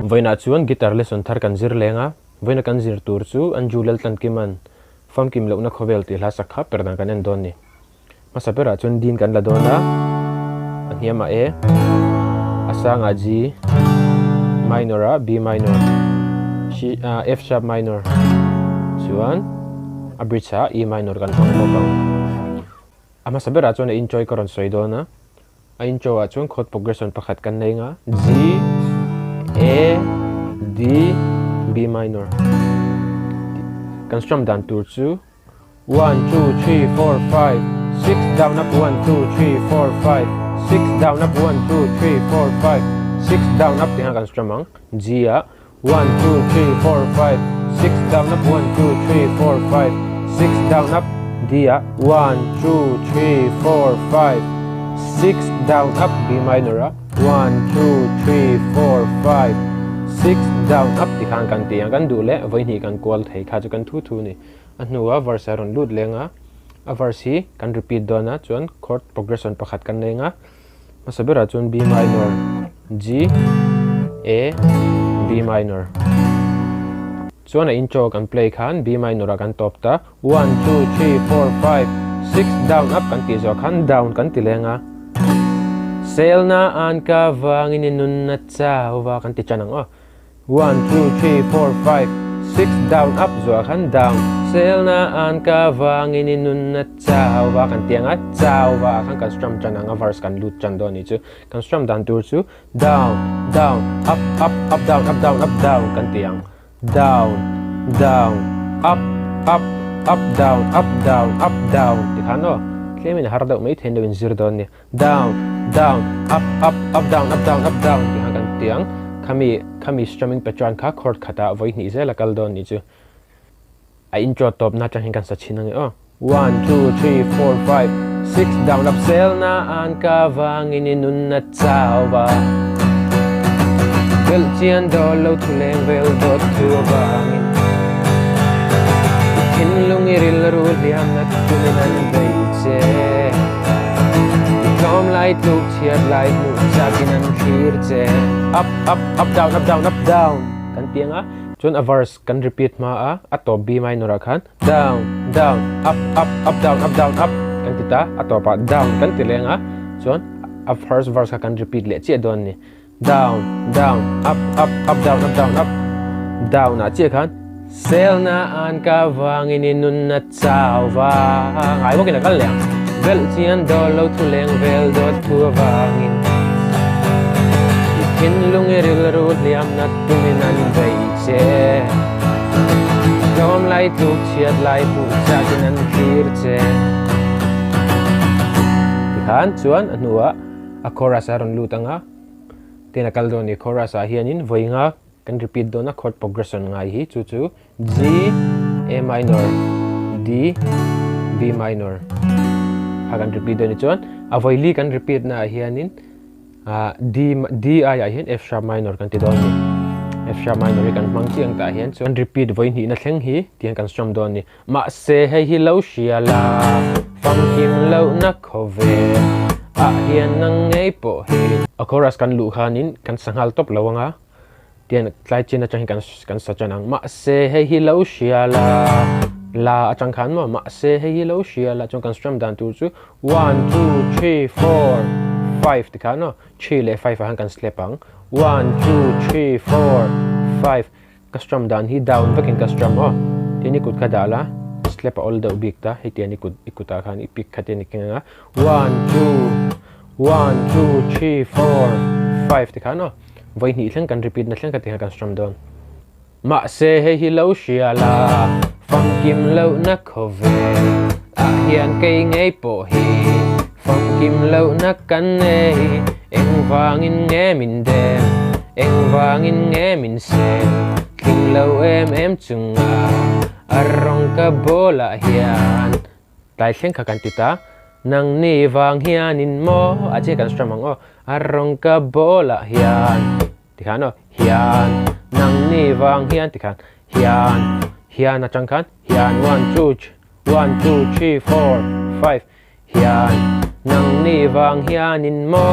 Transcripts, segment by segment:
Voina chuan guitar lesson thar kan zir lenga voina kan zir tur chu an julal tan kiman fam kim lo na khovel ti hla sakha perdang kan en don ni masapera chun din kan la dona aniama e asanga G minor a B minor C F sharp minor chuan a bridge a E minor kan pang ama sabera chun enjoy karon soidona a enjoy a chun chord progression pakhat kan nei nga G A D B minor kan strum dan tur chu 1 2 3 4 5 6 down up 1 2 3 4 5 6 down up 1 2 3 4 5 6 down up tiha kan strum ang G a 1 2 3 4 5 6 down up 1 2 3 4 5 6 down up D a 1 2 3 4 5 6 down up B minor a 1 2 3 4 5 6 down up ti khan kan ti kan du le voi ni kan kwal thei kha chu kan thu thu ni anua verse aron lut lenga a verse hi kan repeat dona chuan chord progression pakhat kan nei nga masabera chun B minor G A B minor chuan a intro kan play khan B minor a kan top ta 1 2 3 4 5 6 down up kan ti zo khan down kan ti lenga Sel na an ka vangin nun na chawa kan ti chanang 1 2 3 4 5 6 down up zo kan down Sel na an ka vangin nun na chawa kan tiang a chawa kan strum chanang a verse kan lut chan do ni chu kan strum dan tur chu down down up up up down up down up down kan tiang down down up up up down up down up down ti khano klemin har da mai then do in zir don ni down down up up up down up down up down ti kan tiang kami strumming pattern kha chord khata voi ni ze lakal don ni chu a intro top na chang kan sa chinang 1 2 3 4 5 6 down up sel na an ka wangin nun na chawa vel chian do lo thu leng vel dot thu wangin kin lung iril ru liam na tuminan bei che Kom light look cheer light look sakin an clear che up up up down up down up down kan tianga chun a verse kan repeat ma a to B minor khan down down up up up down up down up kan tita a to pa down kan tilenga chun a first verse ka kan repeat le che don ni down down up up up down up down up down a che khan sel na an ka wangin nun na chawa ai mo kina kal le vel chian do lo thu leng vel dot thu wangin ikin lung eril ru liam na tuminan bei che Kom lai tuk chiat lai pu sakin an clear che Tikhan chuan anua a chorus aron lutanga tina kaldo ni chorus a hianin voinga kan repeat do na chord progression ngai hi chu chu G A minor D B minor akan repeat do ni chuan a voili kan repeat na hianin D ai a hian F sharp minor kan ti do ni F sharp minor kan mang chiang ta hian chuan repeat voi ni na thleng hi tiang kan strum do ni ma se hei hi lo shiala fam kim lo na khove a hian nang ngei po hi a chorus kan lu khanin kan sanghal top lawanga tian tlai china chang kan sa chanang ma se hei hi lo shiala la achang khan ma se hei hi lo shiala chong kan strum dan tu chu 1 2 3 4 5 ti khan no 3 le 5 han kan slepang 1 2 3 4 5 ka strum dan hi down vakin ka strum tiani kut kadala slap all the ubik ta hi tiani kut ikuta khan ipik khateni kinga 1 2 3 4 5 ti khan no voi ni thleng kan repeat na thleng ka tiha kan strum don ma se hei hi lo shiala fam kim lo na khove a hian kei ngei po hi fam kim lo na kan nei eng wangin nge min dem eng wangin nge min se king lo em chunga arong ka bola hian tai thleng kha kan tita nang ni wang hianin mo a che kan strum ang arong ka bola hian tikhan hian nang ni wang hian tikhan hian na chang khan hian 1 2 3 4 5 hian nang ni wang hianin mo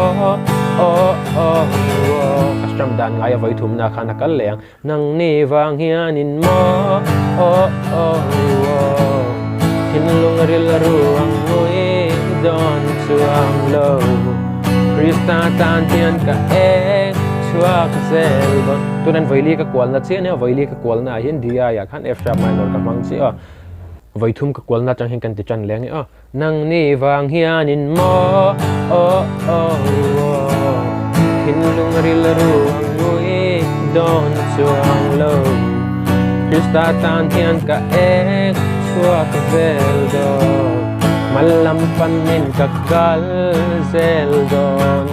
ka strum lam dan ngai voi thum na khana kal leng nang ni wang hianin mo hin lung ril ruang ngui don chuang lo Krista tan hian ka eng chua ka zel don tunan voili ka kwal na che ne voili ka kwal na hian dia ya khan F sharp minor ka mang chi a voi thum ka kwal na chang hin kan ti chan leng a nang ni wang hianin mo hin lung ril ruang ngui don chuang lo Krista tan hian ka eng chua ka zel don malam panin ka kal zel don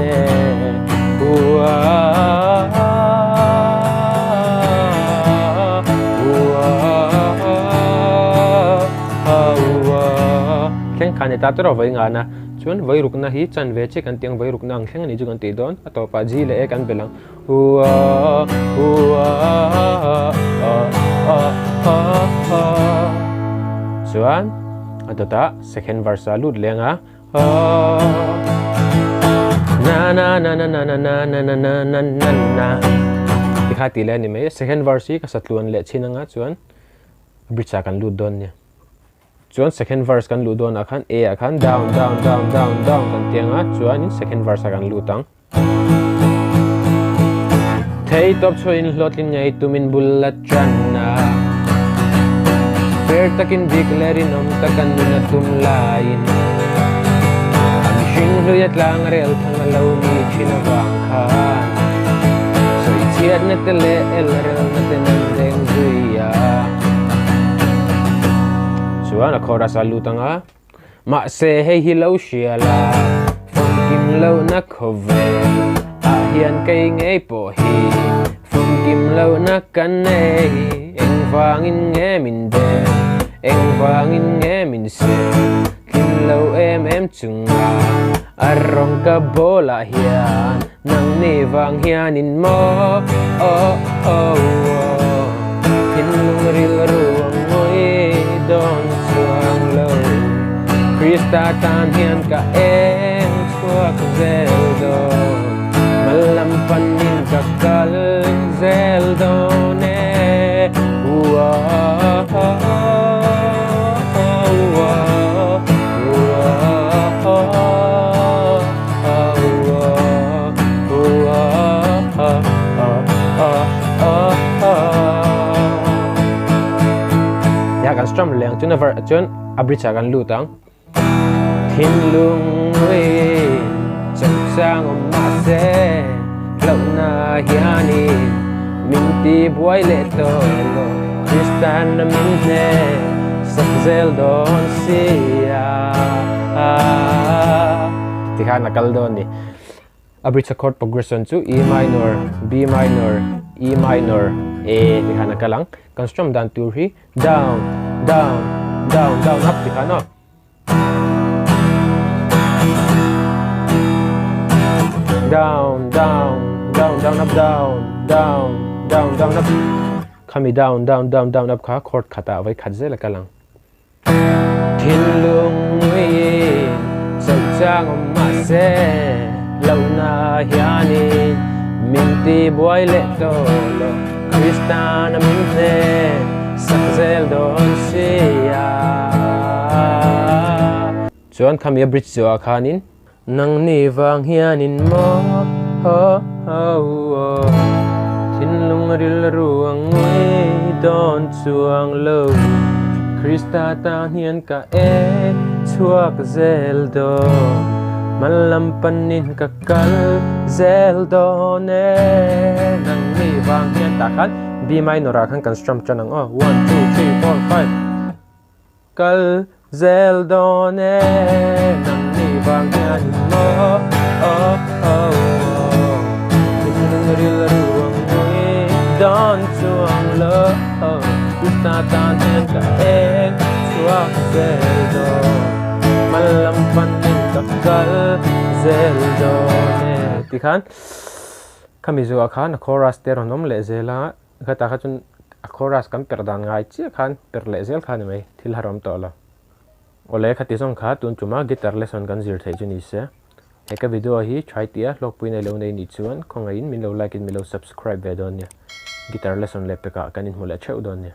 keng khane ta tro voi nga na chuan voi ruk na hi chan ve che kan tiang voi ruk na ang khleng ni ju kan ti don ato pa ji le kan belang chuan atota second verse lut lenga na na na na na na na na na na na na na ikhati le ni me second verse ka satluan le chinanga chuan bridge kan lut don nia chuan second verse kan lut don akhan a akhan down down down down down kan tianga chuan in second verse kan lutang thei top choin hlotlin ngai tumin bulat channa per takin declarin om takan na tumlain amishing hluyat lang rel thangalaw ni chinawang khan so ichiat na tele el rel na tenandeng zuya chuan a chorus a lutanga ma se hei hilau shiala phong kim lo na khovel a hian kai ngei po hi phong kim lo na kan nei eng wangin nge min de eng wangin nge min se kim lo em chunga arong ka bola hian nang ni wang hianin mo hin lung ril ruang ngoi don chuang lo Krista tan hian ka eng chuak zel don malam panin ka kal zel don ya kan strum leng chun over chun abridge kan lutang hin lung we chang sang ma se lau na hiani min ti boy le to Kristan na min ne sak zel don sia tikhan nakal don ni abridge chord progression chu E minor B minor E minor A tikhan nakalang kan strum dan tur hi down down down down up tikhan no down down down down up down down down down up kami down down down down up kha chord khata vai khat zel kalang thin lung wi chau chang ma se lau na hiani min ti boy le to lo Kristan min ne sak zel don sia chuan kami bridge zo khanin nang ni wang hianin mo thin lung ril ruang ngoi don chuang lo Krista tan hian ka e chuak zel do malam panin ka kal zel do ne nang ni wang hian ta khan B minor khan kan strum chanang 1 2 3 4 5 kal zel do ne nang ni wang hian mo ril ruang ngoi don chuang lo Krista tan hian ka eng chuak zel do malam panin ka kal zel do ne tikhan kami zo khan chorus ter nom le zela khata khachun chorus kam perdan ngai chi khan per le zel khan mai thil harom to la ole khati song kha tun chuma guitar lesson kan zir thei chuni se heka video hi try tia log puina lo nei ni chuan khongain min lo like in min lo subscribe ve don nia guitar lesson lepeka kanin hmula cheu don nia